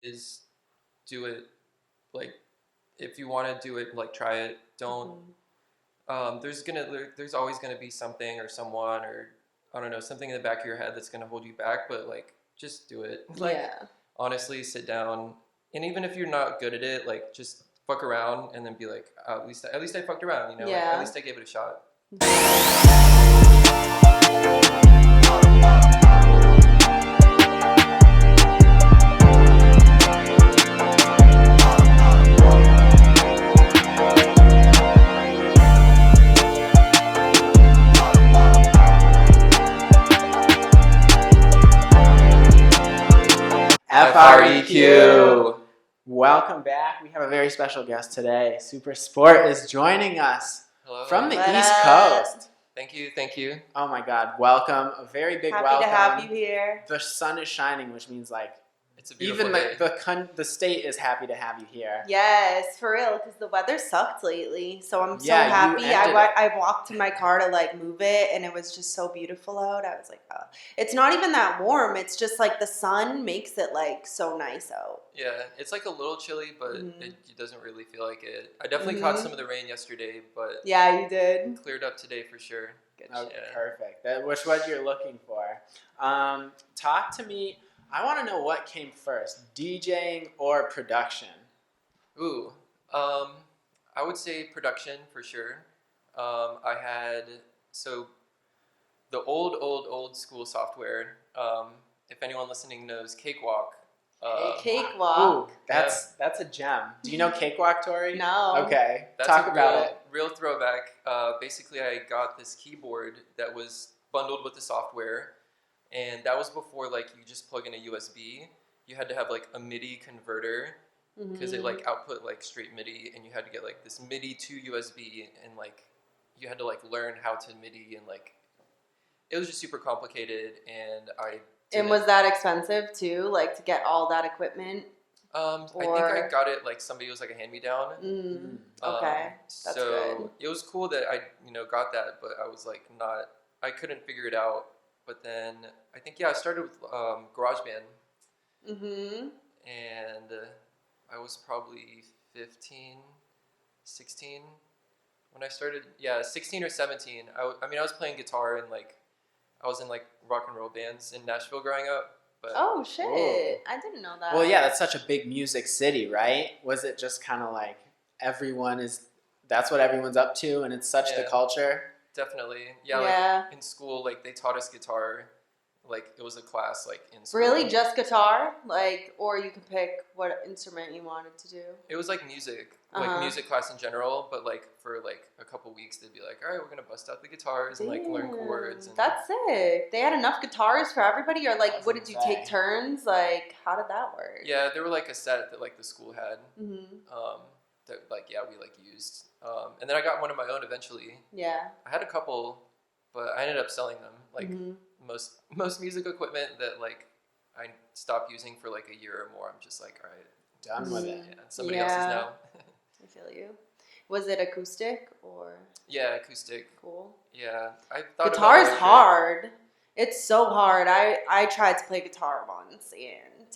is do it. Like, if you want to do it, like, try it. Don't. There's always gonna be something or someone or I don't know something in the back of your head that's gonna hold you back. But like, just do it. Like, Yeah. honestly, sit down, and even if you're not good at it, like, just fuck around and then be like, oh, at least I fucked around. You know, like, at least I gave it a shot. FREQ. Welcome back. We have a very special guest today. SuprSprt is joining us. Hello. From the East Coast. Thank you. Oh my God, welcome. A very big welcome. Happy to have you here. The sun is shining, which means like it's a beautiful day. The state is happy to have you here. Yes, for real, because the weather sucked lately. So I'm so happy. I walked to my car to like move it, and it was just so beautiful out. I was like, oh. It's not even that warm. It's just like the sun makes it like so nice out. Yeah, it's like a little chilly, but it doesn't really feel like it. I definitely caught some of the rain yesterday, but yeah, you did. Cleared up today for sure. Good. Okay, yeah. Perfect. That was what you're looking for. Talk to me. I want to know what came first, DJing or production? Ooh, I would say production for sure. I had, the old school software, if anyone listening knows Cakewalk. Cakewalk. Ooh, that's a gem. Do you know Cakewalk, Tori? No. Okay, that's talk about it. Real throwback. Basically, I got this keyboard that was bundled with the software. And that was before, like, you just plug in a USB. You had to have, like, a MIDI converter because it, like, output, like, straight MIDI. And you had to get, like, this MIDI to USB. And, like, you had to, like, learn how to MIDI. And, like, it was just super complicated. And And was that expensive, too? Like, to get all that equipment? I think I got it, like, somebody was, like, a hand-me-down. Okay, that's good. It was cool that I, got that. But I was, like, I couldn't figure it out. But then I think, I started with GarageBand. And I was probably 15, 16 when I started. Yeah, 16 or 17. I was playing guitar and, like, I was in, like, rock and roll bands in Nashville growing up. But, oh, shit. Whoa. I didn't know that. Well, yeah, that's such a big music city, right? Was it just kind of like that's what everyone's up to and it's such the culture? Definitely. Yeah, like in school, like they taught us guitar. Like it was a class like in school. Really? Just guitar? Like, or you could pick what instrument you wanted to do? It was like music. Like music class in general, but like for like a couple weeks they'd be like, all right, we're gonna bust out the guitars and like learn chords. And that's sick. They had enough guitars for everybody, or like, what did you take turns? Like, how did that work? Yeah, there were like a set that like the school had. That like we like used. And then I got one of my own eventually. Yeah. I had a couple, but I ended up selling them. Like most music equipment that like I stopped using for like a year or more. I'm just like, all right, done with it. Yeah, somebody else's now. I feel you. Was it acoustic or? Yeah, acoustic. Cool. Yeah, I thought guitar is hard. It's so hard. I tried to play guitar once, and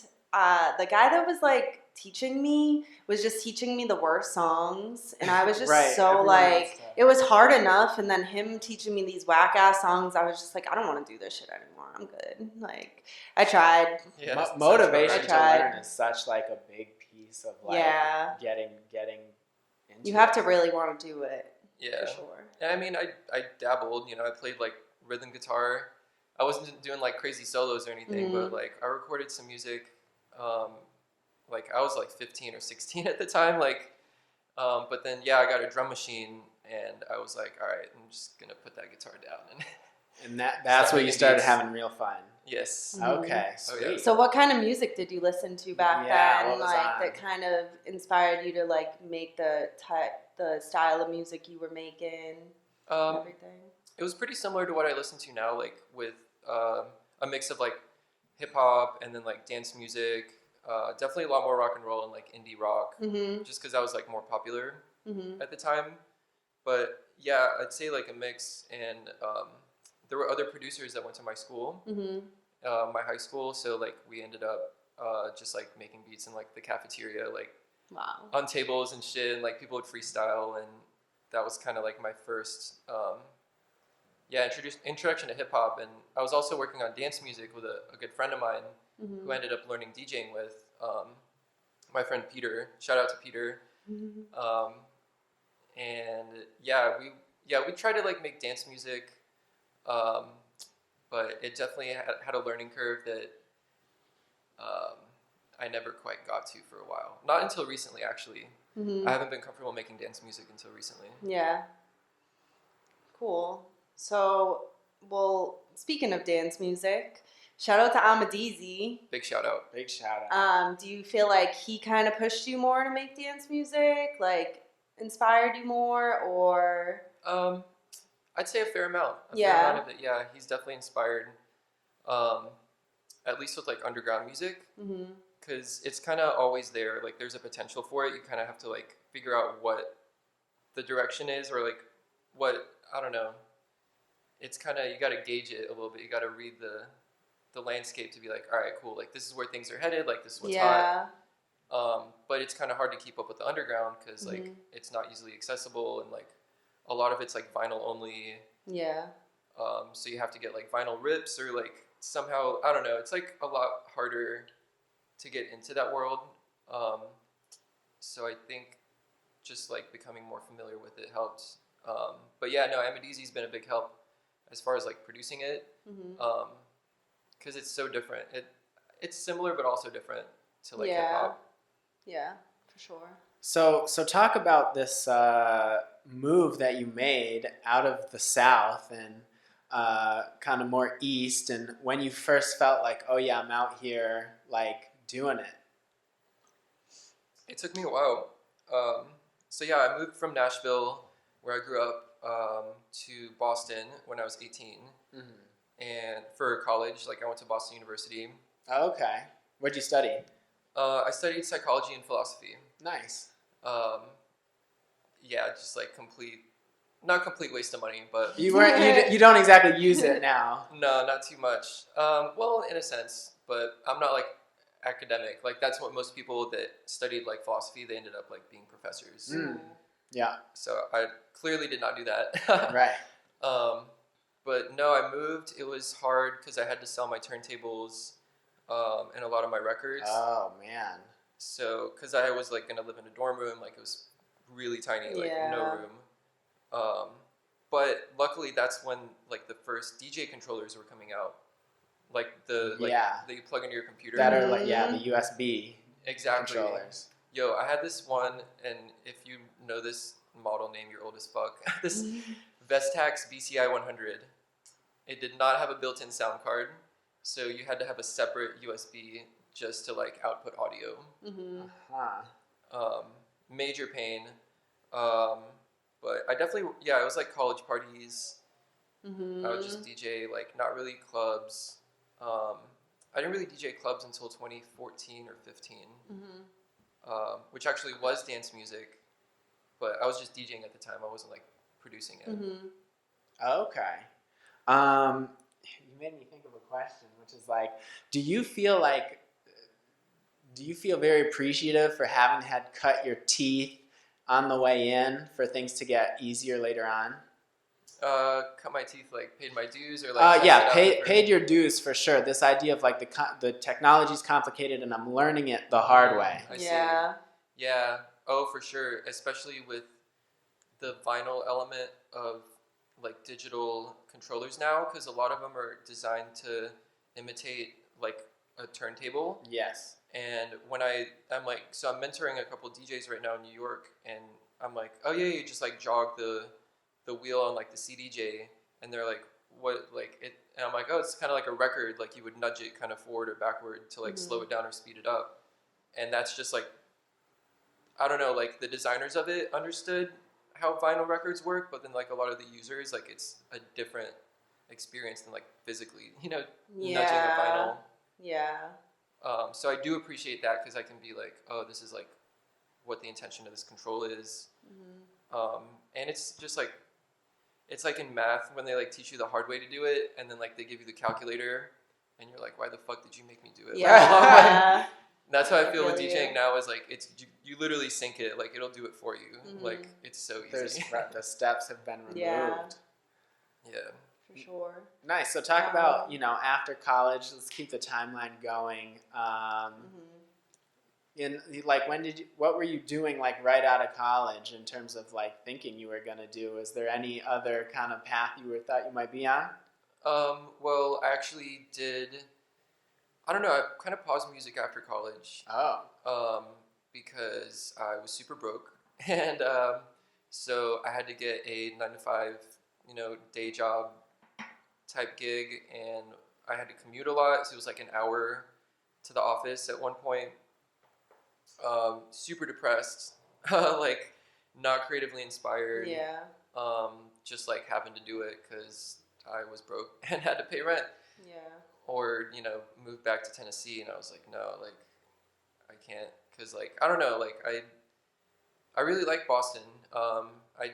the guy that was like teaching me was just teaching me the worst songs, and I was just so like, it was hard enough, and then him teaching me these whack ass songs, I was just like, I don't want to do this shit anymore. I'm good. Like, I tried. Yeah, motivation to learn is such like a big piece of like getting into you have to really want to do it. Yeah, for sure. Yeah, I mean, I dabbled. I played like rhythm guitar. I wasn't doing like crazy solos or anything, but like I recorded some music. Like I was like 15 or 16 at the time, like, but then I got a drum machine and I was like, all right, I'm just gonna put that guitar down and that's where you started having real fun. Yes. Okay. Sweet. Oh, yeah. So what kind of music did you listen to back then? Like that kind of inspired you to like make the style of music you were making. Everything. It was pretty similar to what I listen to now, like with a mix of like hip hop and then like dance music. Definitely a lot more rock and roll and like indie rock, just because that was like more popular at the time. But yeah, I'd say like a mix. And there were other producers that went to my school, my high school. So like we ended up just like making beats in like the cafeteria, like Wow. on tables and shit, and like people would freestyle, and that was kind of like my first introduction to hip hop. And I was also working on dance music with a good friend of mine Mm-hmm. who I ended up learning DJing with, my friend Peter. Shout out to Peter. Mm-hmm. And we tried to like make dance music, but it definitely had a learning curve that I never quite got to for a while. Not until recently, actually. Mm-hmm. I haven't been comfortable making dance music until recently. Yeah. Cool. So, well, speaking of dance music, shout out to Amadizi. Big shout out. Big shout out. Do you feel like he kind of pushed you more to make dance music? Like, inspired you more, or? I'd say a fair amount. A Yeah. fair amount of it. Yeah, he's definitely inspired. At least with like underground music. Mm-hmm. Because it's kind of always there. Like, there's a potential for it. You kind of have to like figure out what the direction is, or like what, I don't know. It's kind of, you got to gauge it a little bit. You got to read the landscape to be like, all right, cool. Like, this is where things are headed. Like, this is what's hot. But it's kind of hard to keep up with the underground because like it's not easily accessible, and like a lot of it's like vinyl only. Yeah. So you have to get like vinyl rips, or like somehow, I don't know. It's like a lot harder to get into that world. So I think just like becoming more familiar with it helps. But yeah, no, Amadizi's been a big help as far as like producing it. Because it's so different. It's similar but also different to like hip hop. Yeah, for sure. So talk about this move that you made out of the South and kind of more east, and when you first felt like, oh yeah, I'm out here like doing it. It took me a while. So yeah, I moved from Nashville, where I grew up, to Boston when I was 18. And for college, like I went to Boston University. Okay. What'd you study? I studied psychology and philosophy. Nice. Yeah, just like not complete waste of money, but you don't exactly use it now. No, not too much. Well, in a sense, but I'm not like academic. Like that's what most people that studied like philosophy, they ended up like being professors. Yeah. So I clearly did not do that. Right. But no, I moved. It was hard because I had to sell my turntables and a lot of my records. Oh man. So because I was like gonna live in a dorm room, like it was really tiny, like no room. But luckily, that's when like the first DJ controllers were coming out, like that you plug into your computer. That are like the USB controllers. Yo, I had this one, and if you know this model name, you're old as fuck. This Vestax BCI 100. It did not have a built-in sound card, so you had to have a separate USB just to like output audio. Major pain. But I definitely, it was like college parties. I would just DJ, like not really clubs. I didn't really DJ clubs until 2014 or 15, which actually was dance music, but I was just DJing at the time. I wasn't like producing it. Okay. You made me think of a question, which is like, do you feel very appreciative for having had cut your teeth on the way in for things to get easier later on? Cut my teeth, like paid my dues, or like paid your dues for sure. This idea of like the technology's complicated and I'm learning it the hard way. I see. Yeah. Oh, for sure. Especially with the vinyl element of like digital controllers now, because a lot of them are designed to imitate like a turntable. Yes. And when I'm like, so I'm mentoring a couple DJs right now in New York, and I'm like, oh yeah, you just like jog the wheel on like the CDJ, and they're like, what, like it, and I'm like, oh, it's kind of like a record, like you would nudge it kind of forward or backward to like slow it down or speed it up, and that's just like, I don't know, like the designers of it understood how vinyl records work, but then like a lot of the users, like it's a different experience than like physically, nudging a vinyl. Yeah. So I do appreciate that, because I can be like, oh, this is like what the intention of this control is. And it's just like, it's like in math when they like teach you the hard way to do it, and then like they give you the calculator, and you're like, why the fuck did you make me do it? Yeah. That's how I feel with feel DJing you. now. Is like you literally sync it. Like it'll do it for you. Like it's so easy. The steps have been removed. Yeah. Yeah. For sure. Nice. So talk about, after college, let's keep the timeline going. What were you doing like right out of college in terms of like thinking you were going to do? Is there any other kind of path you thought you might be on? Well, I actually did, I don't know, I kind of paused music after college. Because I was super broke. And so I had to get a 9-to-5, day job type gig, and I had to commute a lot. So it was like an hour to the office at one point. Super depressed, like not creatively inspired. Yeah. Just like having to do it because I was broke and had to pay rent. Yeah. Or, move back to Tennessee, and I was like, no, like I can't, because like I don't know, like I really like Boston. I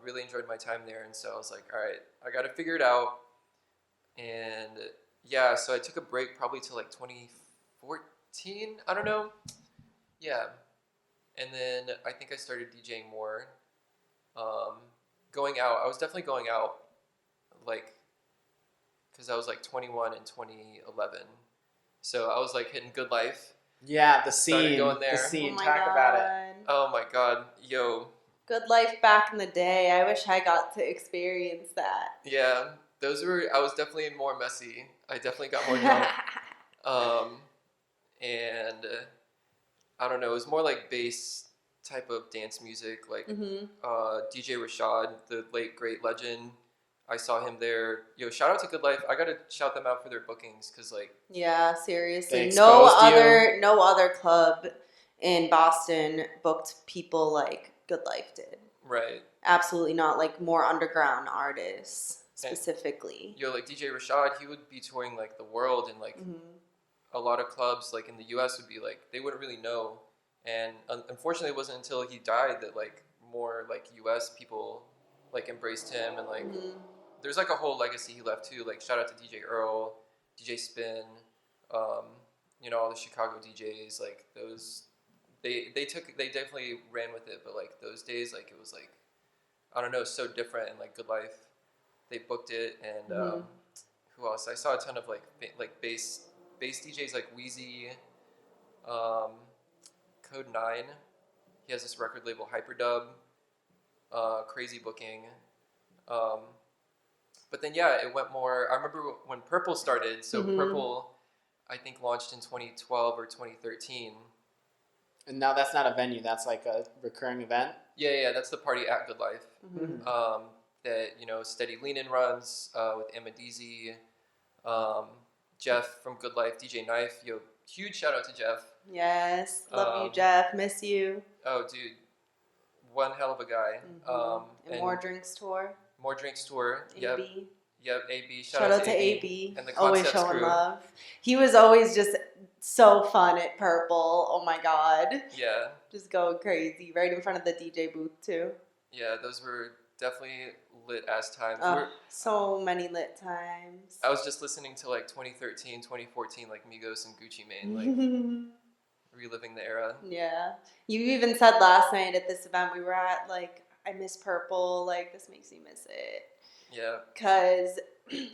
really enjoyed my time there, and so I was like, all right, I got to figure it out. And yeah, so I took a break probably till like 2014. I don't know. Yeah, and then I think I started DJing more. Going out, I was definitely going out, like, because I was like 21 in 2011. So I was like hitting Good Life. Yeah, the scene. Going there. The scene. Oh my Talk God. about it. Oh my God, yo. Good Life back in the day. I wish I got to experience that. Yeah, I was definitely more messy. I definitely got more drunk. And I don't know, it was more like bass type of dance music, like DJ Rashad, the late great legend. I saw him there. Yo, shout out to Good Life. I gotta shout them out for their bookings, because like, yeah, seriously, They no exposed other club in Boston booked people like Good Life did. right. Absolutely not, like more underground artists specifically. Yo, like DJ Rashad, he would be touring like the world, and like a lot of clubs like in the US would be like, they wouldn't really know. And unfortunately, it wasn't until he died that like more like US people like embraced him, and like there's like a whole legacy he left too. Like shout out to DJ Earl, DJ Spin, all the Chicago DJs. Like those, they definitely ran with it. But like those days, like it was like, I don't know, so different. And like Good Life, they booked it. And who else? I saw a ton of like bass DJs like Wheezy, Code 9. He has this record label Hyperdub. Crazy booking. But then, yeah, it went more. I remember when Purple started. So Purple, I think, launched in 2012 or 2013. And now that's not a venue. That's like a recurring event. Yeah, that's the party at Good Life. That Steady Leanin' runs with Emma Deasy, Jeff from Good Life, DJ Knife. Yo, huge shout out to Jeff. Yes, love you, Jeff. Miss you. Oh, dude, one hell of a guy. And More Drinks Tour. More Drinks Tour. AB. Yep, AB. Shout out to AB. And the always Concepts showing crew. love. He was always just so fun at Purple. Oh my God. Yeah. Just going crazy. Right in front of the DJ booth too. Yeah, those were definitely lit ass times. So many lit times. I was just listening to like 2013, 2014, like Migos and Gucci Mane, like reliving the era. Yeah. You even said last night at this event we were at, like, I miss Purple. Like, this makes me miss it. Yeah. Because,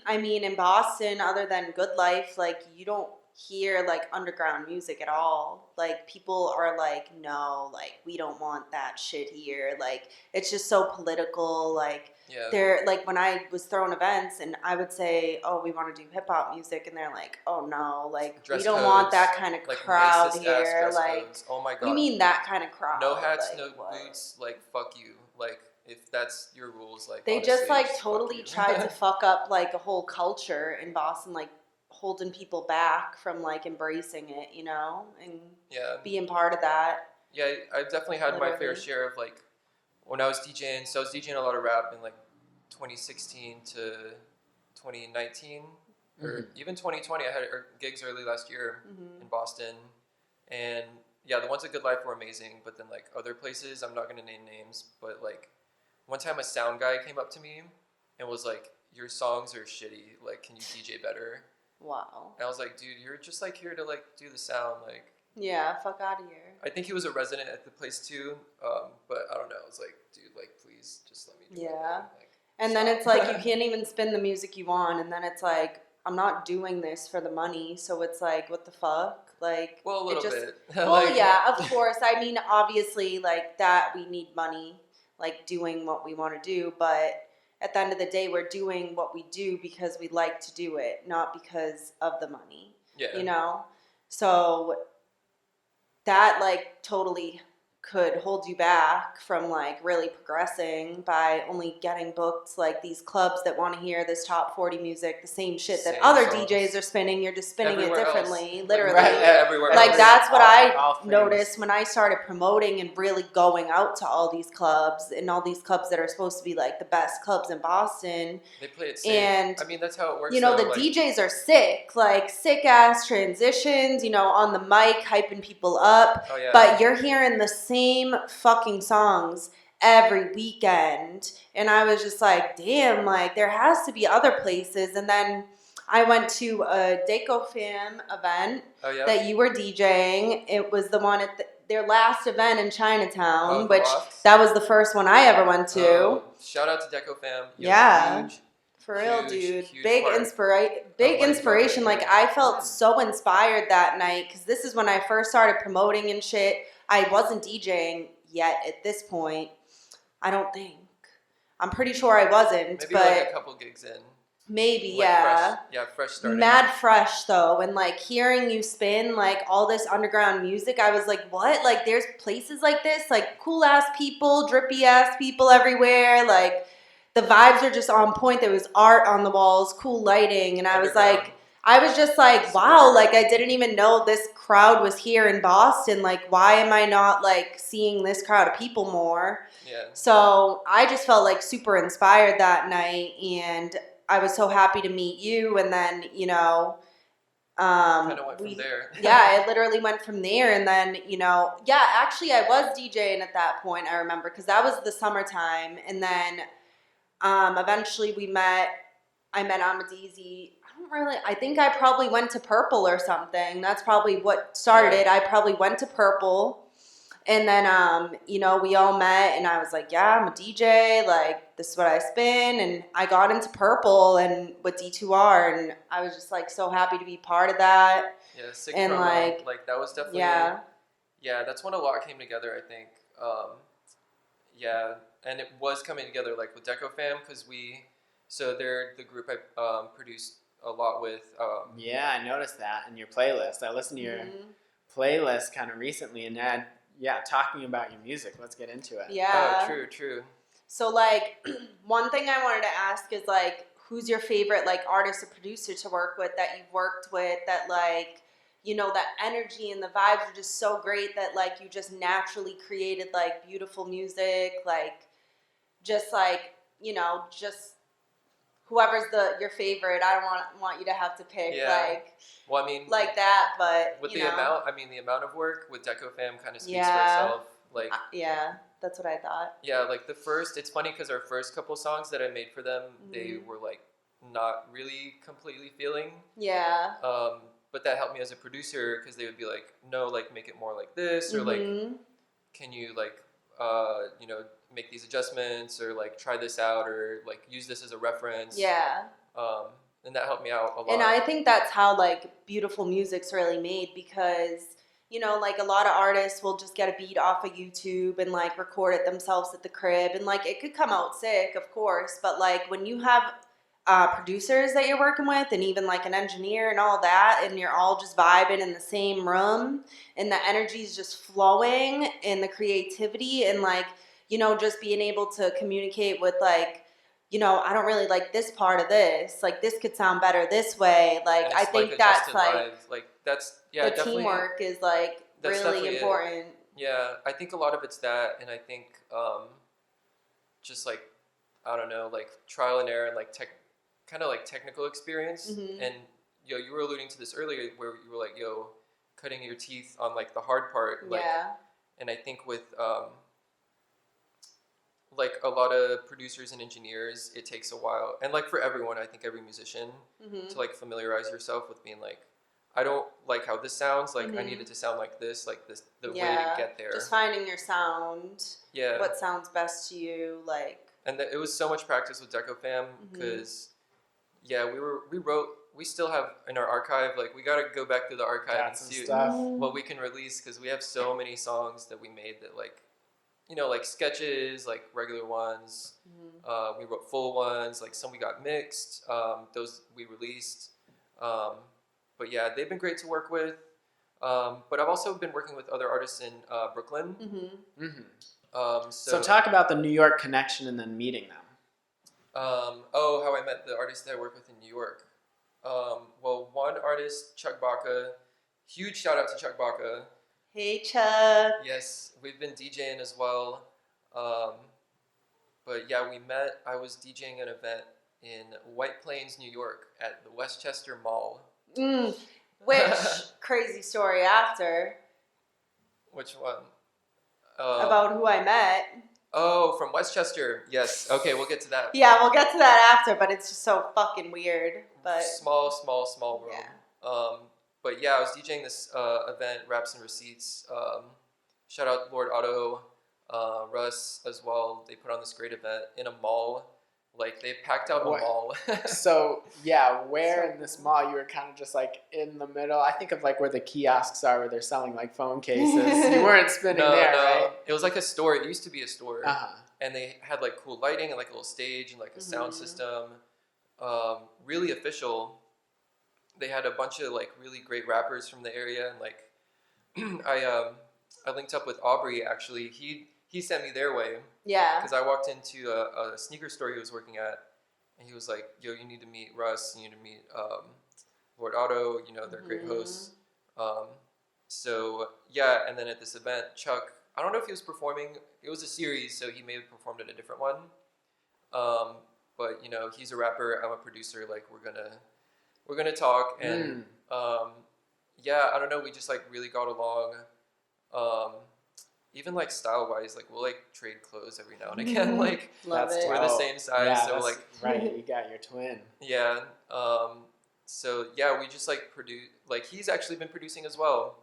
I mean, in Boston, other than Good Life, like, you don't hear, like, underground music at all. Like, people are like, no, like, we don't want that shit here. Like, it's just so political. Like, they're, like, when I was throwing events and I would say, oh, we want to do hip-hop music, and they're like, oh, no, like, dress we don't codes, want that kind of like crowd racist-ass here. dress Like, codes. Oh my God. what do you mean that kind of crowd? No hats, like, no what? boots, like, fuck you. Like, if that's your rules, like, they honestly, just, like, fuck totally you. tried to fuck up, like, a whole culture in Boston, like, holding people back from, like, embracing it, you know, and being part of that. Yeah, I've definitely had my fair share of, like, when I was DJing, so I was DJing a lot of rap in, like, 2016 to 2019, or even 2020. I had gigs early last year in Boston, and yeah, the ones at Good Life were amazing, but then, like, other places, I'm not going to name names, but, like, one time a sound guy came up to me and was like, your songs are shitty, like, can you DJ better? Wow. And I was like, dude, you're just like here to like do the sound, like. Yeah, fuck out of here. I think he was a resident at the place too, but I don't know. I was like, dude, like please just let me do it. Like, and stop. then it's like you can't even spin the music you want, and then it's like I'm not doing this for the money, so it's like what the fuck, like. Well, a little bit. Well, like, yeah, of course. I mean, obviously, like that we need money, like doing what we want to do, but. At the end of the day, we're doing what we do because we like to do it, not because of the money. Yeah. You know? So that like totally could hold you back from like really progressing by only getting booked like these clubs that want to hear this top 40 music, the same shit that Same other songs. DJs are spinning. You're just spinning Everywhere it differently, else. literally. Like, everywhere Like else. that's what all I things. noticed when I started promoting and really going out to all these clubs and all these clubs that are supposed to be like the best clubs in Boston. They play it safe. And I mean, that's how it works. You know, though, the like, DJs are sick, like sick ass transitions, you know, on the mic, hyping people up. Oh, yeah. But you're hearing the same fucking songs every weekend. And I was just like, damn, like there has to be other places. And then I went to a Deco Fam event that you were DJing. It was the one at their last event in Chinatown, which that was the first one I ever went to. Shout out to Deco Fam. Yeah. Huge, for real, dude. Huge Big inspiration. Like I felt so inspired that night because this is when I first started promoting and shit. I wasn't DJing yet at this point. I don't think. I'm pretty sure I wasn't. Maybe but like a couple gigs in. Maybe, like yeah. Fresh starting. Mad fresh though, and like hearing you spin like all this underground music, I was like, what? Like there's places like this, like cool ass people, drippy ass people everywhere, like. The vibes are just on point. There was art on the walls, cool lighting, and I was just like, wow, like I didn't even know this crowd was here in Boston. Like, why am I not like seeing this crowd of people more? Yeah. So I just felt like super inspired that night, and I was so happy to meet you. And then, you know, kind of went from there. Yeah, it literally went from there. And then, you know, yeah, actually I was DJing at that point, I remember, because that was the summertime. And then eventually I met Amadizi. I think I probably went to Purple or something. That's probably what started it. I probably went to Purple. And then, you know, we all met and I was like, yeah, I'm a DJ. Like, this is what I spin. And I got into Purple and with D2R and I was just like so happy to be part of that. Yeah, sick and promo. Like that was definitely, yeah, that's when a lot came together, I think. Yeah, and it was coming together like with Deco Fam because they're the group I produced a lot with. Yeah, I noticed that in your playlist. I listened to your playlist kind of recently and had, talking about your music. Let's get into it. Yeah. Oh, true. So like one thing I wanted to ask is like, who's your favorite like artist or producer to work with that you've worked with that like, you know, that energy and the vibes are just so great that like you just naturally created like beautiful music, like just like, you know, just whoever's your favorite. I don't want you to have to pick like, well, I mean, like that, but with the amount of work with Deco Fam kind of speaks for itself. Like, that's what I thought. Yeah, like it's funny because our first couple songs that I made for them, they were like not really completely feeling. Yeah. But that helped me as a producer because they would be like, no, like make it more like this, or like, can you like, you know, make these adjustments, or like try this out, or like use this as a reference. Yeah. And that helped me out a lot. And I think that's how like beautiful music's really made because, you know, like a lot of artists will just get a beat off of YouTube and like record it themselves at the crib, and like it could come out sick, of course, but like when you have producers that you're working with and even like an engineer and all that, and you're all just vibing in the same room and the energy is just flowing and the creativity and like, you know, just being able to communicate with like, you know, I don't really like this part of this, like this could sound better this way, like I think that's like that's the teamwork is like really important. Yeah, I think a lot of it's that, and I think just like, I don't know, like trial and error and like kind of like technical experience. And you were alluding to this earlier where you were like, cutting your teeth on like the hard part, like, and I think with like a lot of producers and engineers, it takes a while, and like for everyone, I think every musician, to like familiarize yourself with being like, I don't like how this sounds. Like I need it to sound like this, the way to get there. Just finding your sound. Yeah. What sounds best to you, like. And it was so much practice with Deco Fam because, we still have in our archive, like we got to go back to the archive and see what we can release because we have so many songs that we made that like, like sketches, like regular ones. We wrote full ones, like some we got mixed. Those we released. But yeah, they've been great to work with. But I've also been working with other artists in Brooklyn. So talk about the New York connection and then meeting them. How I met the artists that I work with in New York. Well, one artist, Chuck Baca, huge shout out to Chuck Baca. Hey, Chuck. Yes, we've been DJing as well. But yeah, we met. I was DJing an event in White Plains, New York at the Westchester Mall. Which crazy story after. Which one? About who I met. Oh, from Westchester. Yes. Okay, we'll get to that. Yeah, we'll get to that after, but it's just so fucking weird. But small room. Yeah. But yeah, I was DJing this event, Raps and Receipts. Shout out Lord Otto, Russ as well. They put on this great event in a mall. Like they packed out a mall. So yeah, where in this mall you were kind of just like in the middle? I think of like where the kiosks are, where they're selling like phone cases. You weren't spinning there, right? It was like a store. It used to be a store, Uh-huh. and they had like cool lighting and like a little stage and like a sound system. Really official. They had a bunch of like really great rappers from the area, and like I linked up with Aubrey actually. He sent me their way. Yeah. Because I walked into a sneaker store he was working at, and he was like, "Yo, you need to meet Russ. You need to meet Lord Otto. They're great hosts." So yeah, and then at this event, Chuck. I don't know if he was performing. It was a series, so he may have performed at a different one. But he's a rapper. I'm a producer. Like we're gonna talk, and yeah, I don't know. We just like really got along. Even like style wise, like we'll like trade clothes every now and again. Like Love it. we're the same size, so like right. You got your twin. Yeah. So yeah, we just like produce. Like he's actually been producing as well.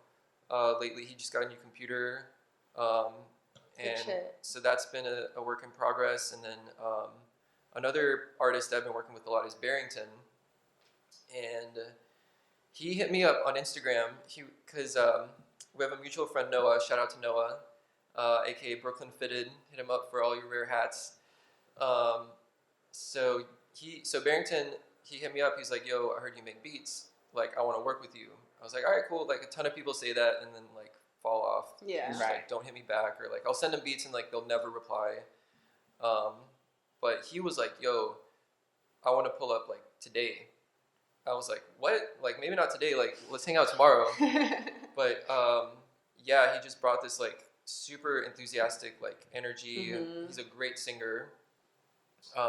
Lately, he just got a new computer, and so that's been a work in progress. And then another artist I've been working with a lot is Barrington, and he hit me up on Instagram. Because we have a mutual friend, Noah. Shout out to Noah. aka Brooklyn Fitted, hit him up for all your rare hats. So Barrington, he hit me up. He's like, "Yo, I heard you make beats. Like, I want to work with you." I was like, "All right, cool." Like, a ton of people say that and then like fall off. Yeah. Just, like, don't hit me back, or like I'll send them beats and like they'll never reply. But he was like, "Yo, I want to pull up like today." I was like, "What? Like maybe not today. Like let's hang out tomorrow." But yeah, he just brought this like super enthusiastic like energy. He's a great singer.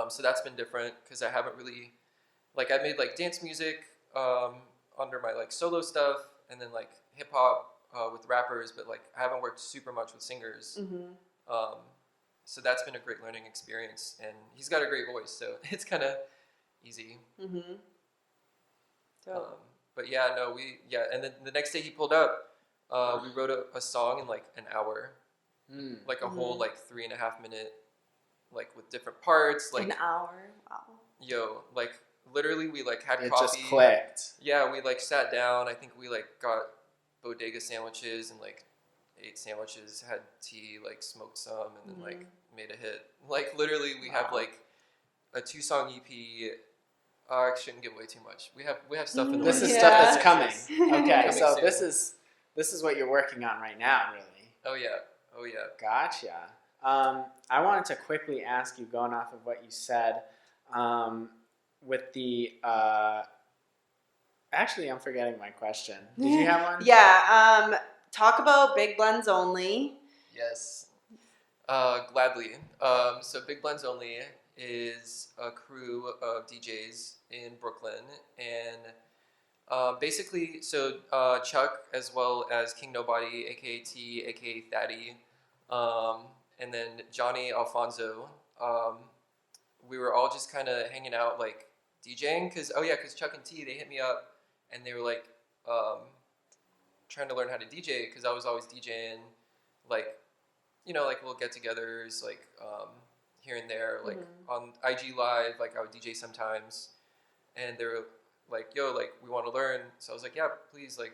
So that's been different because I haven't really like I made like dance music under my like solo stuff, and then like hip hop with rappers, but like I haven't worked super much with singers. So that's been a great learning experience, and he's got a great voice, so it's kind of easy. But yeah, no, and then the next day he pulled up. We wrote a song in like an hour, like a whole like 3.5 minute, like with different parts. Like an hour, wow. Yo, like literally we like had it coffee. It just clicked. Yeah, we like sat down. I think we like got bodega sandwiches and like ate sandwiches, had tea, like smoked some, and then like made a hit. Like literally we have like a 2-song EP. I shouldn't give away too much. We have stuff in the This works. is stuff that's coming. Okay, Coming so soon. this is what you're working on right now, really. Oh yeah. Gotcha. I wanted to quickly ask you, going off of what you said, with the actually, I'm forgetting my question. Did you have one? Yeah. Talk about Big Blends Only. Yes. Gladly. So Big Blends Only is a crew of DJs in Brooklyn, and basically, so Chuck, as well as King Nobody, aka T, aka Thaddy, and then Johnny Alfonso. We were all just kind of hanging out, like DJing, because Chuck and T, they hit me up, and they were like trying to learn how to DJ, because I was always DJing, like, like little get-togethers, like here and there, like on IG Live, like I would DJ sometimes, and they were like, yo, like we want to learn. So I was like, yeah, please, like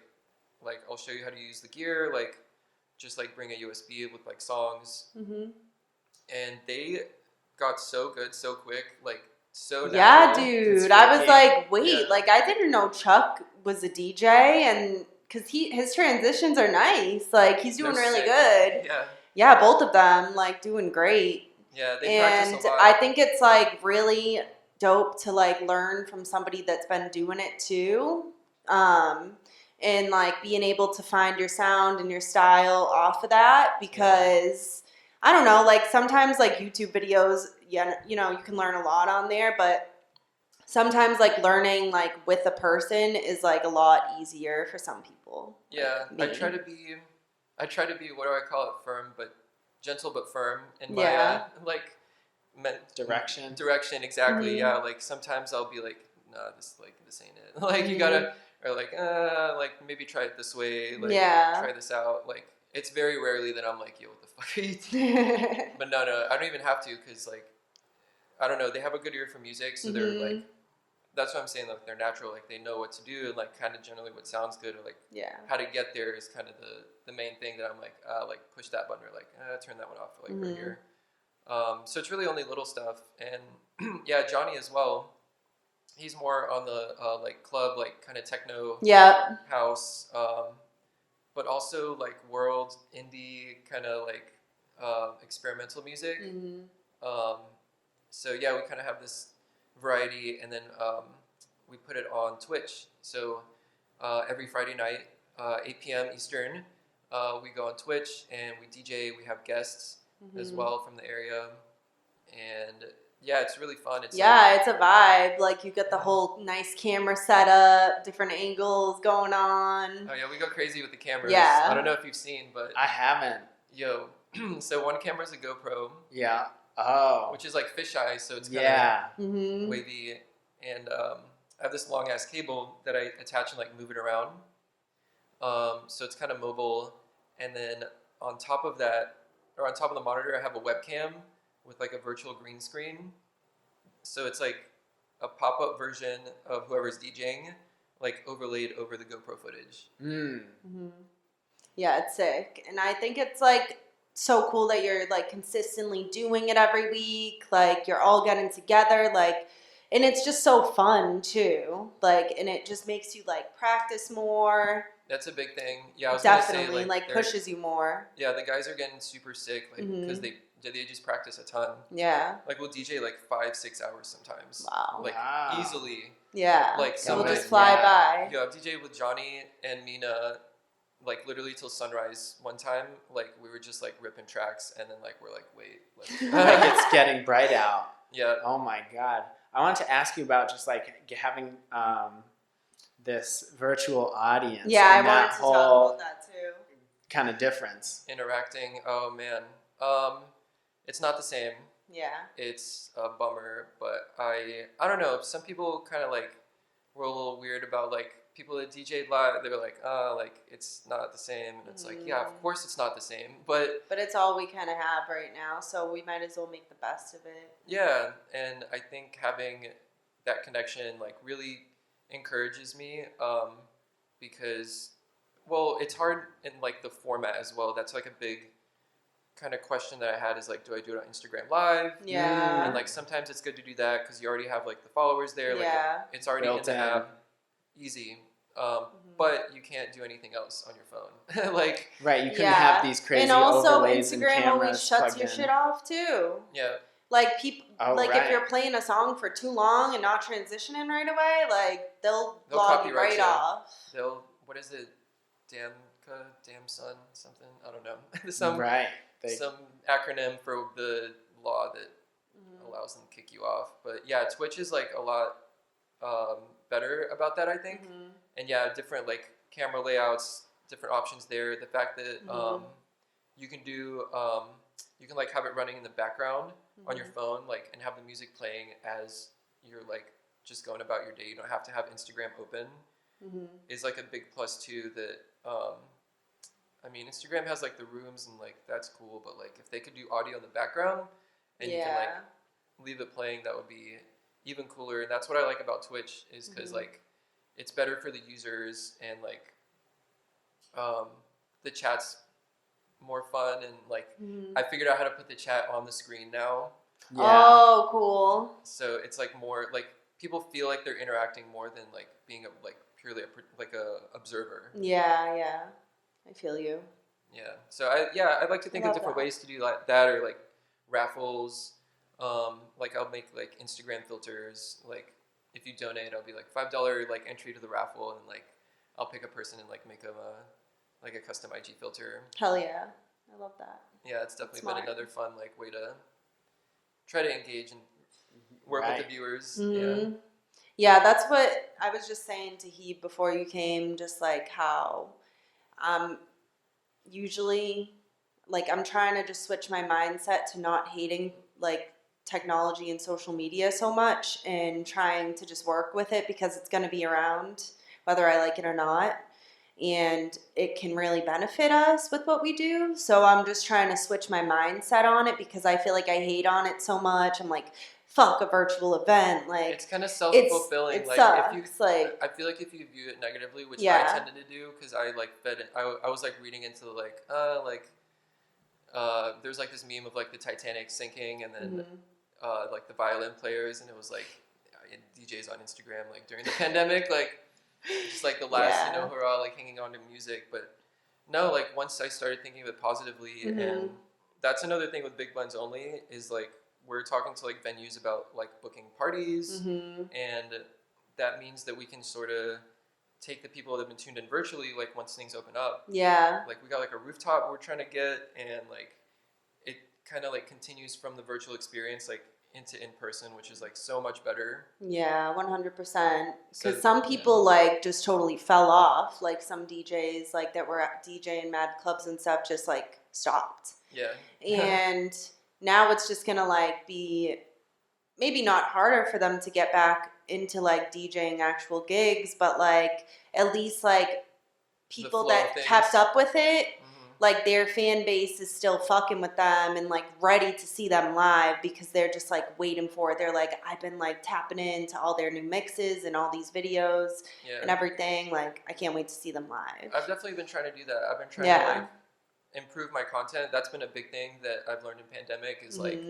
I'll show you how to use the gear, like just like bring a USB with like songs. And they got so good so quick, like so natural. Yeah, dude. I was like, wait, like I didn't know Chuck was a DJ, and because his transitions are nice. Like he's doing really good. Yeah, both of them like doing great. Yeah, they practice a lot. I think it's like really dope to like learn from somebody that's been doing it too. And like being able to find your sound and your style off of that, because I don't know, like sometimes like YouTube videos, you can learn a lot on there, but sometimes like learning like with a person is like a lot easier for some people. Yeah, like I try to be what do I call it, firm, but gentle but firm in my direction, exactly. Yeah, like sometimes I'll be like, nah, this ain't it. Like you gotta, or like maybe try it this way, like try this out. Like it's very rarely that I'm like, yo, what the fuck are you doing? But no, I don't even have to, because like I don't know, they have a good ear for music, so they're like, that's what I'm saying, like they're natural, like they know what to do, and like kind of generally what sounds good, or like how to get there is kind of the main thing that I'm like push that button, or like turn that one off, like right here. So it's really only little stuff. And yeah, Johnny as well, he's more on the like club, like kind of techno house, but also like world indie kind of like experimental music. So yeah, we kind of have this variety, and then we put it on Twitch. So every Friday night, 8 p.m. Eastern, we go on Twitch and we DJ. We have guests as well from the area, and yeah, it's really fun. It's it's a vibe. Like you get the whole nice camera setup, different angles going on. Oh yeah, we go crazy with the cameras. Yeah. I don't know if you've seen, but I haven't. Yo, so one camera's a GoPro. Yeah. Oh. Which is like fisheye, so it's kind of wavy, and I have this long ass cable that I attach and like move it around. So it's kind of mobile, and then on top of that, or on top of the monitor, I have a webcam with like a virtual green screen. So it's like a pop-up version of whoever's DJing, like overlaid over the GoPro footage. Yeah, it's sick. And I think it's like so cool that you're like consistently doing it every week. Like you're all getting together, like, and it's just so fun too. Like, and it just makes you like practice more. That's a big thing. Yeah, I was definitely gonna say, like pushes you more. Yeah, the guys are getting super sick, like because they just practice a ton. Yeah. Like we'll DJ like 5-6 hours sometimes. Wow. Like easily. Yeah. Like so we'll just fly by. Yeah, I've DJed with Johnny and Mina like literally till sunrise one time. Like we were just like ripping tracks, and then like we're like, wait, like it's getting bright out. Yeah. Oh my god. I wanted to ask you about just like having this virtual audience. Yeah, I wanted to talk about that too. Kind of difference. Interacting. Oh man. It's not the same. Yeah. It's a bummer, but I don't know. Some people kind of like were a little weird about like people that DJ'd live. They were like, like it's not the same, and it's like, yeah, of course it's not the same, but it's all we kind of have right now, so we might as well make the best of it. Yeah, and I think having that connection like really encourages me, because, well, it's hard in like the format as well. That's like a big kind of question that I had, is like, do I do it on Instagram Live? Yeah. And like sometimes it's good to do that because you already have like the followers there. Like it's already built in the app, easy. But you can't do anything else on your phone. Like you couldn't have these crazy and also overlays Instagram and cameras always shuts your shit off too. Yeah. Like people, if you're playing a song for too long and not transitioning right away, like they'll log you right off. They'll, what is it, damn son, something, I don't know. Some acronym for the law that allows them to kick you off. But yeah, Twitch is like a lot better about that, I think. And yeah, different like camera layouts, different options there. The fact that you can do you can like have it running in the background on your phone, like, and have the music playing as you're like just going about your day. You don't have to have Instagram open. Is like a big plus too. That I mean, Instagram has like the rooms and like that's cool, but like if they could do audio in the background and you can like leave it playing, that would be even cooler. And that's what I like about Twitch is because like it's better for the users and like the chat's more fun and like I figured out how to put the chat on the screen now. Yeah. Oh, cool. So it's like more like people feel like they're interacting more than like being purely a observer. Yeah. I feel you. Yeah. So I'd like to think of different ways to do like that or like raffles. Like I'll make like Instagram filters. Like if you donate, I'll be like $5 like entry to the raffle, and like I'll pick a person and like make them like a custom IG filter. Hell yeah, I love that. Yeah, it's definitely been another fun like way to try to engage and work with the viewers. Yeah, that's what I was just saying to he before you came. Just like how usually like I'm trying to just switch my mindset to not hating like technology and social media so much and trying to just work with it because it's going to be around whether I like it or not, and it can really benefit us with what we do. So I'm just trying to switch my mindset on it because I feel like I hate on it so much. I'm like, fuck a virtual event. Like it's kind of self-fulfilling. It like sucks. if you like I feel like if you view it negatively, which I tended to do because I like I was like reading into there's like this meme of like the Titanic sinking and then like the violin players, and it was like DJs on Instagram like during the pandemic, like just like the last hurrah, like hanging on to music. But no, like once I started thinking of it positively, and that's another thing with Big Blends Only is like we're talking to like venues about like booking parties, and that means that we can sort of take the people that have been tuned in virtually, like once things open up. Yeah. Like we got like a rooftop we're trying to get, and like it kind of like continues from the virtual experience like into in person, which is like so much better. Yeah, 100%. Because some people like just totally fell off. Like some DJs like that were at DJing mad clubs and stuff just like stopped. Yeah. And now it's just gonna like be maybe not harder for them to get back into like DJing actual gigs, but like at least like people that kept up with it, like their fan base is still fucking with them and like ready to see them live because they're just like waiting for it. They're like, I've been like tapping into all their new mixes and all these videos and everything. Like I can't wait to see them live. I've definitely been trying to do that. I've been trying to like improve my content. That's been a big thing that I've learned in pandemic is like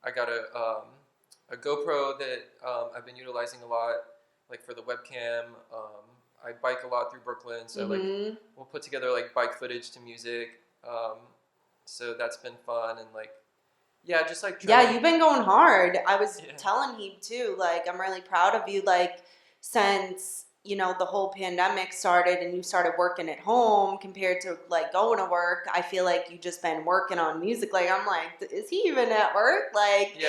I got a GoPro that I've been utilizing a lot, like for the webcam. I bike a lot through Brooklyn, so like we'll put together like bike footage to music. So that's been fun and like just like you've been going hard. I was telling him too, like I'm really proud of you. Like since the whole pandemic started and you started working at home compared to like going to work, I feel like you just been working on music. Like I'm like, is he even at work? Like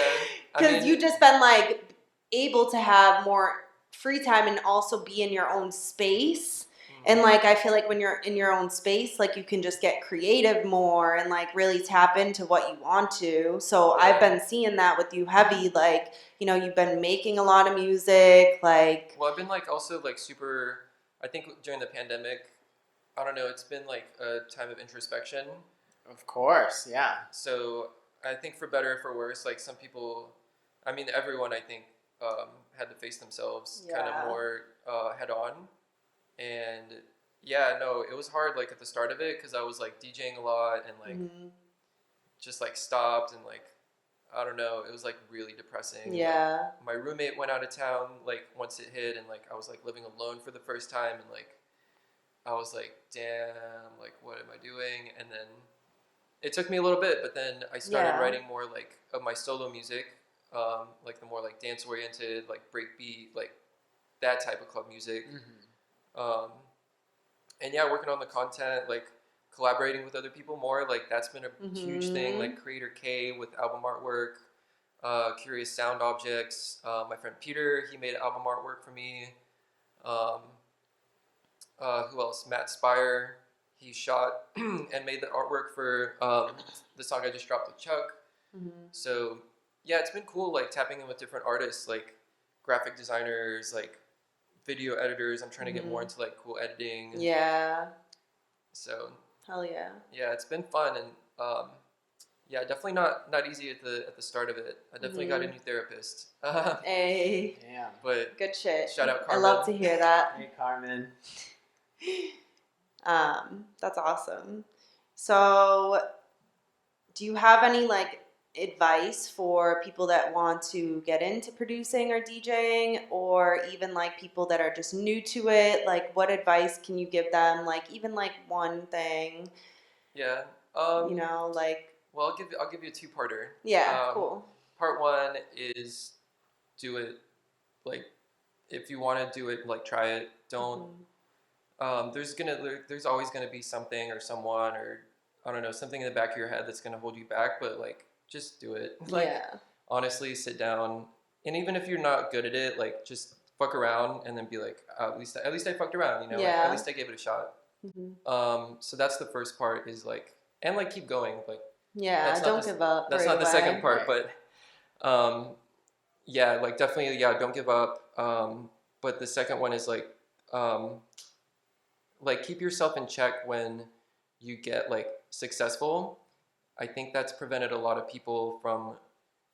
because you just been like able to have more free time and also be in your own space. And like I feel like when you're in your own space, like you can just get creative more and like really tap into what you want to. So I've been seeing that with you heavy, like you've been making a lot of music, like I've been like also like super, I think during the pandemic, I don't know, it's been like a time of introspection. Of course, yeah. So I think for better or for worse, like some people, I mean everyone I think had to face themselves kind of more head on. And it was hard like at the start of it because I was like DJing a lot and like just like stopped and like I don't know, it was like really depressing. Like, my roommate went out of town like once it hit, and like I was like living alone for the first time, and like I was like, damn, like what am I doing? And then it took me a little bit, but then I started writing more like of my solo music, like the more like dance oriented, like breakbeat, like that type of club music. And working on the content, like collaborating with other people more, like that's been a huge thing. Like Creator K with album artwork, Curious Sound Objects. My friend Peter, he made album artwork for me. Who else? Matt Spire, he shot and made the artwork for the song I just dropped with Chuck. So yeah, it's been cool like tapping in with different artists, like graphic designers, like video editors. I'm trying to get more into like cool editing. Yeah. So Hell yeah. Yeah, it's been fun, and yeah, definitely not easy at the start of it. I definitely got a new therapist. Hey. Yeah. But Good shit. shout out Carmen. I love to hear that. Hey, Carmen. That's awesome. So, do you have any like advice for people that want to get into producing or DJing, or even like people that are just new to it? Like, what advice can you give them? Like, even like one thing. Yeah. You know, like. Well, I'll give you a two-parter. Yeah. Cool. Part one is do it. Like, if you want to do it, like try it. Don't. There's always gonna be something or someone or I don't know, something in the back of your head that's gonna hold you back. But like, just do it. Like, honestly, sit down, and even if you're not good at it, like just fuck around and then be like, at least I fucked around. You know, like, at least I gave it a shot. So that's the first part is like, and like keep going. Like, don't give up. That's not the second part, but yeah, like definitely, yeah, don't give up. But the second one is like keep yourself in check when you get like successful. I think that's prevented a lot of people from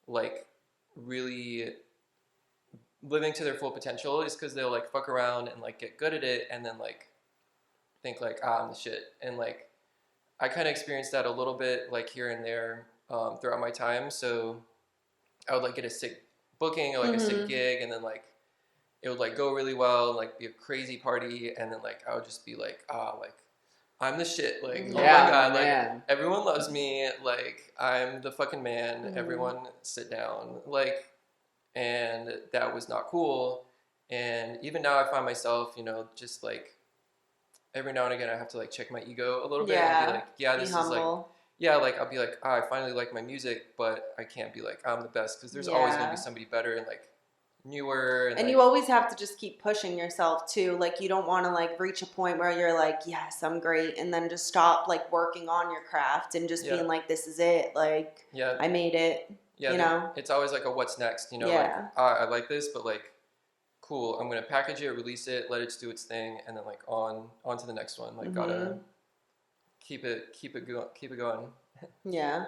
like really living to their full potential, is because they'll like fuck around and like get good at it and then like think like, I'm the shit. And like I kind of experienced that a little bit like here and there throughout my time. So I would like get a sick booking or like a sick gig, and then like it would like go really well and like be a crazy party, and then like I would just be like, like I'm the shit, like oh my god, like everyone loves me, like I'm the fucking man, everyone sit down, like, and that was not cool. And even now I find myself, you know, just like every now and again I have to like check my ego a little bit and be like, this is like, like I'll be like, I finally like my music, but I can't be like I'm the best, because there's always gonna be somebody better and like newer, and like, you always have to just keep pushing yourself too. Like, you don't want to like reach a point where you're like, yes, I'm great, and then just stop like working on your craft and just being like, this is it, like I made it. You know, it's always like a what's next, you know, like I like this, but like cool, I'm gonna package it, release it, let it do its thing, and then like on to the next one. Like gotta keep it going. Yeah.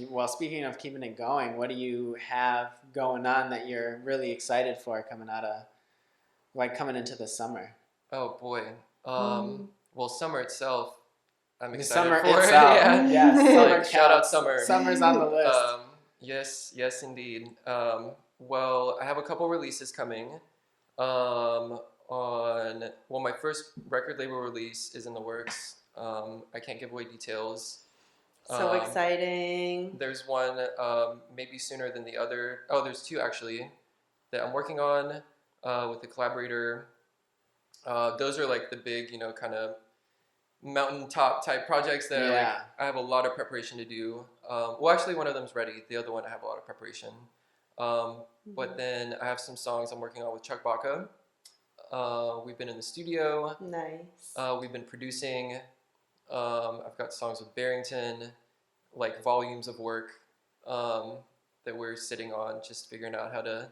Well, speaking of keeping it going, what do you have going on that you're really excited for coming into the summer? Oh boy. Well, summer itself, I'm excited summer for. Itself. Summer like, shout out summer. Summer's on the list. Yes, indeed. Well, I have a couple releases coming. My first record label release is in the works. I can't give away details. So exciting. There's one maybe sooner than the other. Oh, there's two actually that I'm working on with a collaborator. Those are like the big, you know, kind of mountaintop type projects that like, I have a lot of preparation to do. Well, actually, one of them's ready. The other one I have a lot of preparation. But then I have some songs I'm working on with Chuck Baca. We've been in the studio. Nice. We've been producing. I've got songs with Barrington, like volumes of work that we're sitting on, just figuring out how to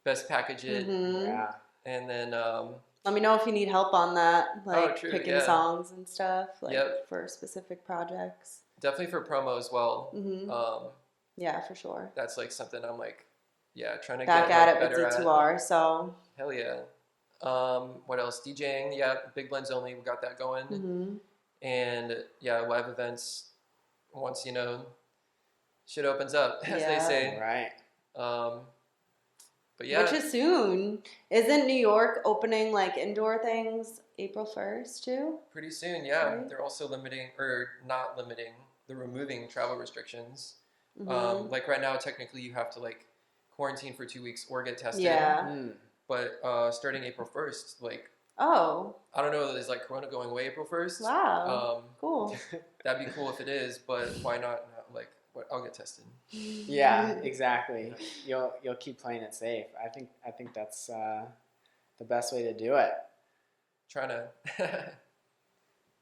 best package it. And then let me know if you need help on that, like picking songs and stuff, like for specific projects. Definitely for promo as well. Yeah, for sure. That's like something I'm like, trying to back get at like, it with D2R. So hell yeah. What else? DJing, Big Blends Only. We got that going. And live events. Once you know, shit opens up, as they say. Right. But yeah. Which is soon. Isn't New York opening like indoor things April 1st too? Pretty soon, yeah. Right? They're also removing travel restrictions. Like right now, technically, you have to like quarantine for 2 weeks or get tested. But starting April 1st, like. Oh. I don't know. Is like Corona going away April 1st? Wow. Cool. That'd be cool if it is, but why not? Like, I'll get tested. Yeah, exactly. You'll keep playing it safe. I think that's the best way to do it. Trying to.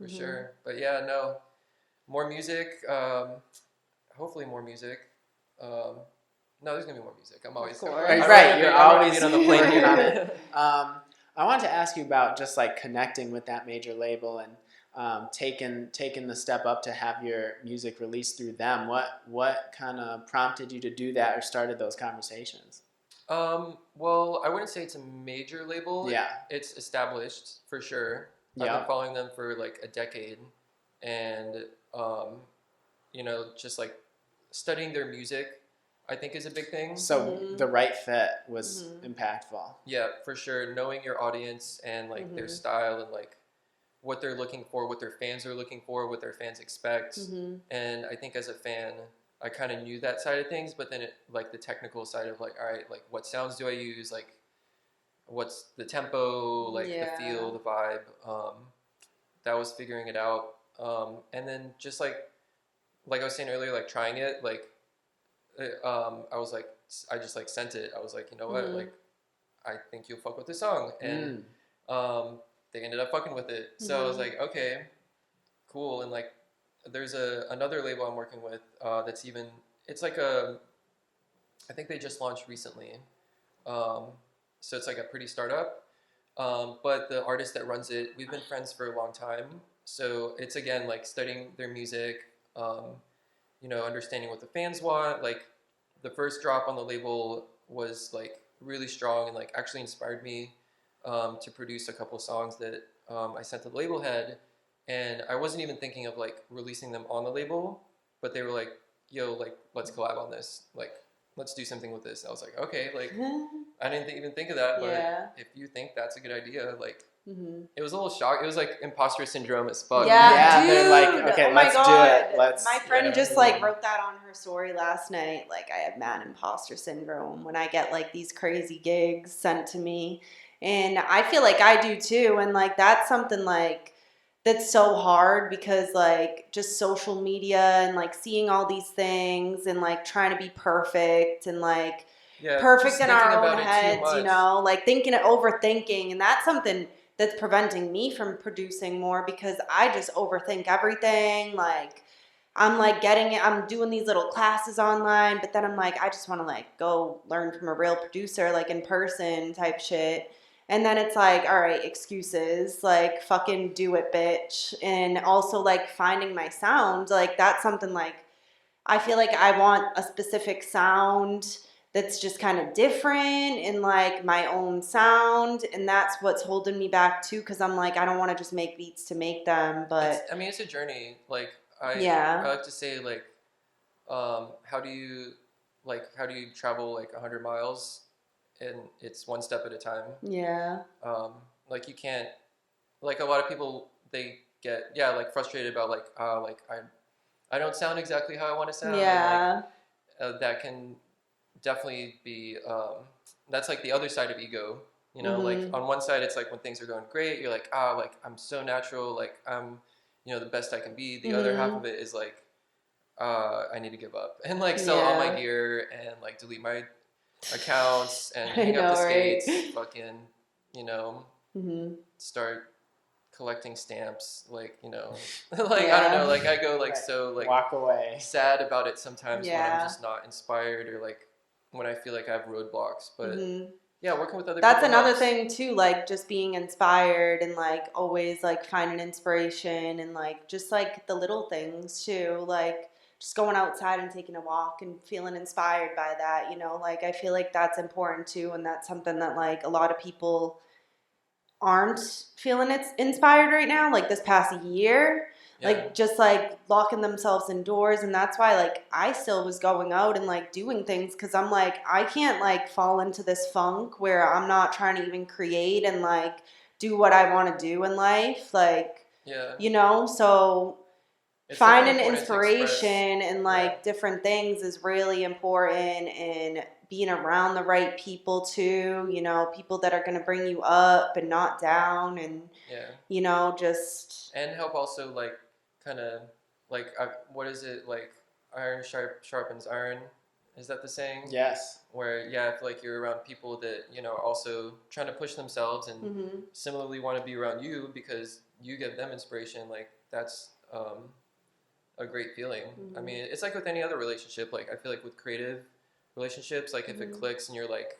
for sure. But yeah, no, more music. Hopefully more music. No, there's gonna be more music. I'm always right. You're always on the plane working here. on it. I wanted to ask you about just like connecting with that major label and taking the step up to have your music released through them. What kind of prompted you to do that or started those conversations? Well, I wouldn't say it's a major label. Yeah, It's established for sure. I've been following them for like a decade, and just like studying their music, I think is a big thing. So the right fit was impactful. Yeah, for sure. Knowing your audience and like their style and like what they're looking for, what their fans are looking for, what their fans expect. And I think as a fan, I kind of knew that side of things, but then like the technical side of like, all right, like what sounds do I use? Like what's the tempo, like the feel, the vibe. That was figuring it out. And then just like I was saying earlier, like trying it, like I just like sent it. I was like, you know what, like I think you'll fuck with this song, and they ended up fucking with it. So I was like, okay, cool. And like, there's another label I'm working with that's even. It's like I think they just launched recently, so it's like a pretty startup. But the artist that runs it, we've been friends for a long time. So it's again like studying their music, understanding what the fans want. Like the first drop on the label was like really strong and like actually inspired me to produce a couple songs that I sent to the label head. And I wasn't even thinking of like releasing them on the label, but they were like, yo, like let's collab on this. Like let's do something with this. And I was like, okay, like I didn't even think of that, but if you think that's a good idea, like it was a little shock. It was like imposter syndrome as fuck. Yeah, dude. They're like, okay, let's do it. My friend just like wrote that on her story last night. Like, I have mad imposter syndrome when I get like these crazy gigs sent to me, and I feel like I do too. And like that's something like that's so hard because like just social media and like seeing all these things and like trying to be perfect and like perfect in our own heads, like overthinking, and that's something that's preventing me from producing more because I just overthink everything. Like I'm like I'm doing these little classes online, but then I'm like, I just want to like go learn from a real producer, like in person type shit. And then it's like, all right, excuses, like fucking do it, bitch. And also like finding my sound, like that's something like, I feel like I want a specific sound that's just kind of different and like my own sound, and that's what's holding me back too, because I'm like, I don't want to just make beats to make them, but it's a journey. Like I like to say like how do you travel like 100 miles, and it's one step at a time. Like you can't, like a lot of people, they get like frustrated about like I don't sound exactly how I want to sound. And, like, that can definitely be that's like the other side of ego, like on one side it's like when things are going great, you're like like I'm so natural, like I'm the best I can be. The other half of it is like I need to give up and like sell all my gear and like delete my accounts and hang up the skates, fucking start collecting stamps, like like I don't know, like I go like so like walk away sad about it sometimes when I'm just not inspired or like when I feel like I have roadblocks. But working with other that's people another helps. thing too, like just being inspired and like always like finding inspiration and like just like the little things too, like just going outside and taking a walk and feeling inspired by that, like I feel like that's important too, and that's something that like a lot of people aren't feeling inspired right now, like this past year. Like just like locking themselves indoors, and that's why like I still was going out and like doing things, because I'm like, I can't like fall into this funk where I'm not trying to even create and like do what I want to do in life, like so it's finding inspiration and like different things is really important, and being around the right people too, people that are going to bring you up and not down, and just and help also like kind of like what is it, like iron sharpens iron, is that the saying? Yes. Where I feel like you're around people that are also trying to push themselves and similarly want to be around you because you give them inspiration, like that's a great feeling. I mean, it's like with any other relationship. Like I feel like with creative relationships, like if it clicks and you're like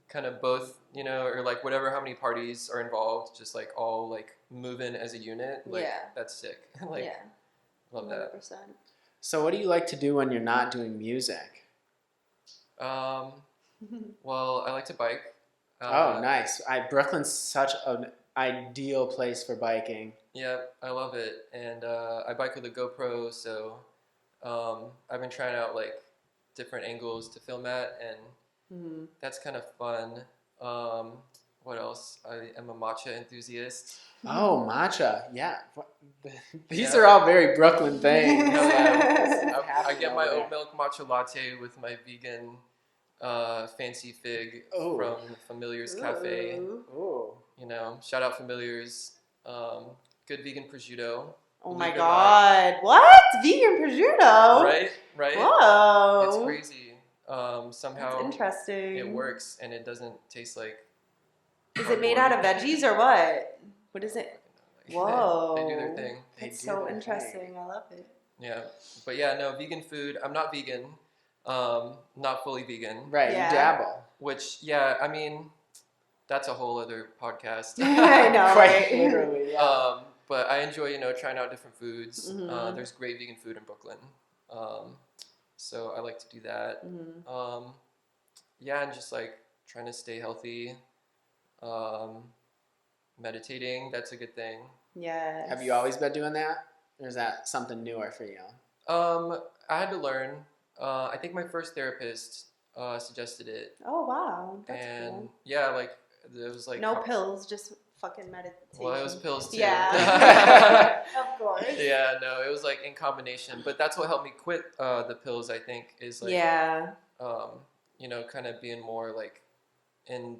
kind of both, you know, or like whatever, how many parties are involved, just like all like moving as a unit, like that's sick. Like love 100%. that. So what do you like to do when you're not doing music? Well, I like to bike. Oh, nice. Brooklyn's such an ideal place for biking. Yeah, I love it. And I bike with a GoPro, so I've been trying out like different angles to film at, and that's kind of fun. What else? I am a matcha enthusiast. Oh, matcha. Yeah. These are all very Brooklyn things. I get my oat milk matcha latte with my vegan fancy fig from Familiar's Cafe. Ooh. You know, shout out Familiar's. Good vegan prosciutto. Oh my God! What? Vegan prosciutto? Right. Whoa! It's crazy. Somehow that's interesting. It works, and it doesn't taste like. Is it made out of veggies or what? What is it? Whoa! They do their thing. That's so interesting. I love it. Yeah, but yeah, no vegan food. I'm not vegan. Not fully vegan. Right. Yeah. You dabble. Which, yeah, I mean, that's a whole other podcast. I know. Quite literally. Yeah. But I enjoy, you know, trying out different foods. There's great vegan food in Brooklyn. So I like to do that. Yeah, and just like trying to stay healthy. Meditating, that's a good thing. Yeah. Have you always been doing that? Or is that something newer for you? I had to learn. I think my first therapist suggested it. Oh, wow. That's and cool. yeah, like it was like no pills, just fucking meditation. Well, it was pills too. Yeah. Of course. Yeah, no, it was like in combination. But that's what helped me quit the pills, I think, is like you know, kind of being more like in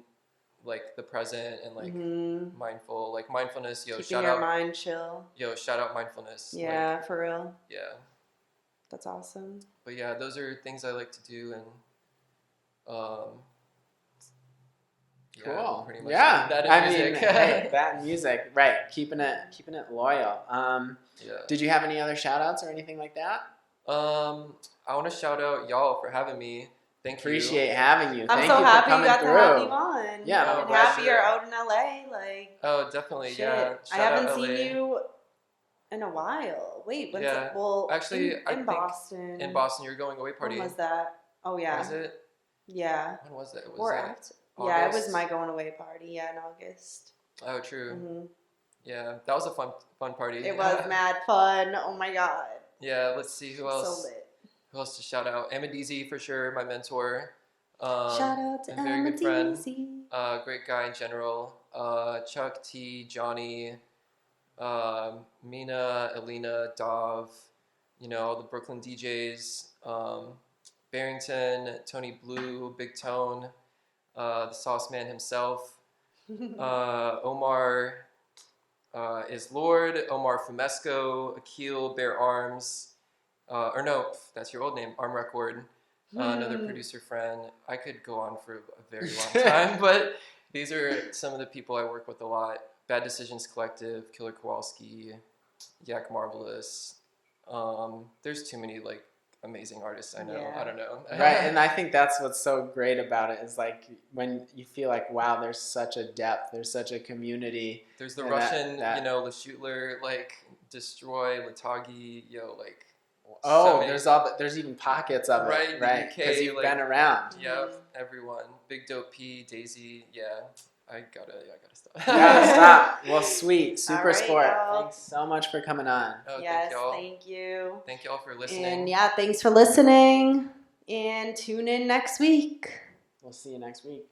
like the present and like mindful, like mindfulness. Yo, keeping your mind chill. Yo, shout out mindfulness. Yeah, like, for real. Yeah. That's awesome. But yeah, those are things I like to do, and cool. Pretty much yeah. that I music. mean, hey, that music, right? Keeping it loyal. Yeah. Did you have any other shout outs or anything like that? I want to shout out y'all for having me. Thank you. Appreciate having you. I'm Thank so you happy for you coming got through. to have you on. Yeah, I'm happy you're out in LA. Like. Oh, definitely. Shit. Yeah. I haven't seen you in a while. Wait, when's it? Well, actually, I in think Boston. in Boston, your going away party. When was that? Oh yeah. Was it? Yeah. When was it? Or after. Yeah, it was my going away party. Yeah, in August. Oh, true. Yeah, that was a fun party. It was mad fun. Oh my God. Yeah, let's see who else. So lit. Who else to shout out? Amadizi for sure, my mentor. Shout out to very good friend. Amadizi. Great guy in general. Chuck T, Johnny, Mina, Elena, Dov, you know, all the Brooklyn DJs, Barrington, Tony Blue, Big Tone, the Sauce Man himself, Omar is Lord, Omar Fumesco, Akil, Bear Arms, or no, that's your old name, Arm Record, another producer friend. I could go on for a very long time, but these are some of the people I work with a lot. Bad Decisions Collective, Killer Kowalski, Yak Marvelous. There's too many like amazing artists I know. Yeah. I don't know. Right, and I think that's what's so great about it is like when you feel like, wow, there's such a depth, there's such a community. There's the Russian, you know, LeShootler, like Destroy, Latagi, yo, like. Oh, so there's even pockets of it, right? Because you've been around. Yep, everyone. Big Dope P, Daisy, yeah. I gotta stop. You gotta stop. Well, sweet. SuprSprt. Right, thanks so much for coming on. Oh, yes, thank y'all. thank you. Thank y'all for listening. And yeah, thanks for listening. And tune in next week. We'll see you next week.